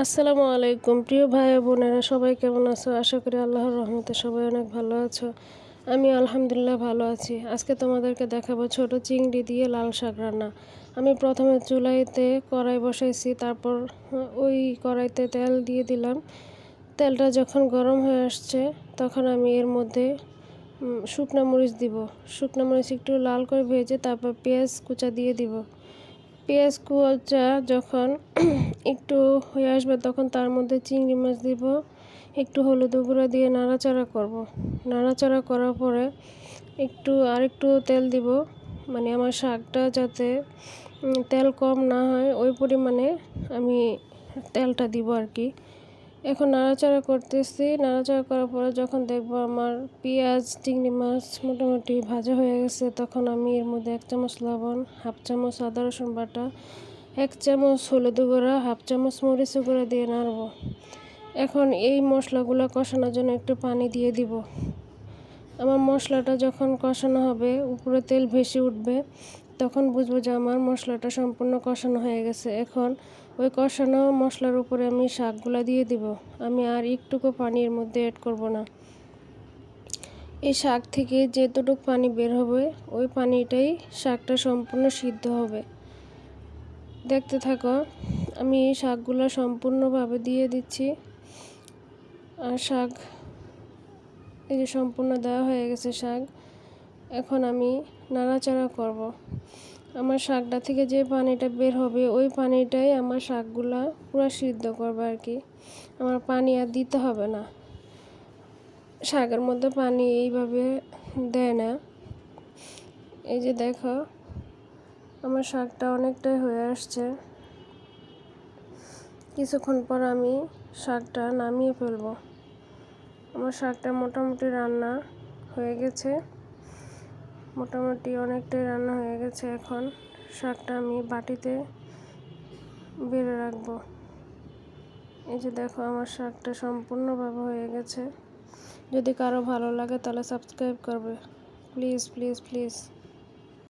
আসসালামু আলাইকুম প্রিয় ভাই ও বোনেরা, সবাই কেমন আছো? আশা করি আল্লাহর রহমতে সবাই অনেক ভালো আছো। আমি আলহামদুলিল্লাহ ভালো আছি। আজকে তোমাদেরকে দেখাবো ছোট চিংড়ি দিয়ে লাল শাক রান্না। আমি প্রথমে চুলাইতে কড়াই বসাইছি, তারপর ওই কড়াইতে তেল দিয়ে দিলাম। তেলটা যখন গরম হয়ে আসছে তখন আমি এর মধ্যে শুকনো মরিচ দিব। শুকনো মরিচ একটু লাল করে ভেজে তারপর পেঁয়াজ কুচা দিয়ে দিব। পেঁয়াজ কুচা যখন একটু হয়ে আসবে তখন তার মধ্যে চিংড়ি মাছ দিব। একটু হলুদ গুঁড়া দিয়ে নাড়াচাড়া করব। নাড়াচাড়া করার পরে আরেকটু তেল দিব, মানে আমার শাকটা যাতে তেল কম না হয় ওই পরিমাণে আমি তেলটা দিব আর কি। এখন নাড়াচাড়া করতেছি। নাড়াচাড়া করার পরে যখন দেখবো আমার পেঁয়াজ চিংড়ি মাছ মোটামুটি ভাজা হয়ে গেছে, তখন আমি এর মধ্যে 1 চামচ লবণ, 1/2 চামচ আদা রসুন বাটা, 1 চামচ হলুদ গুঁড়া, 1/2 চামচ মরিচ গুঁড়া দিয়ে নাড়ব। এখন এই মশলাগুলো কষানোর জন্য একটু পানি দিয়ে দিব। আমার মশলাটা যখন কষানো হবে, উপরে তেল ভেসে উঠবে, তখন বুঝবো যে আমার মশলাটা সম্পূর্ণ কষানো হয়ে গেছে। এখন ওই কষানো মশলার উপরে আমি শাকগুলা দিয়ে দিব। আমি আর একটুকু পানি এর মধ্যে অ্যাড করব না। এই শাক থেকে যেতটুকু পানি বের হবে ওই পানিটাই শাকটা সম্পূর্ণ সিদ্ধ হবে। দেখতে থাকো, আমি এই শাকগুলো সম্পূর্ণভাবে দিয়ে দিচ্ছি। আর শাক এই যে সম্পূর্ণ দেওয়া হয়ে গেছে শাক। এখন আমি নাড়াচাড়া করব। আমার শাকটা থেকে যে পানিটা বের হবে ওই পানিটাই আমার শাকগুলা পুরো সিদ্ধ করবে আর কি। আমার পানি আর দিতে হবে না। শাকের মধ্যে পানি এইভাবে দেয় না। এই যে দেখো, আমার শাকটা অনেকটাই হয়ে আসছে। কিছুক্ষণ পর আমি শাকটা নামিয়ে ফেলবো। আমার শাকটা মোটামুটি রান্না হয়ে গেছে, মোটামুটি অনেকটাই রান্না হয়ে গেছে। এখন শাকটা আমি বাটিতে বেড়ে রাখবো। এই যে দেখো, আমার শাকটা সম্পূর্ণভাবে হয়ে গেছে। যদি কারো ভালো লাগে তাহলে সাবস্ক্রাইব করবে, প্লিজ প্লিজ প্লিজ।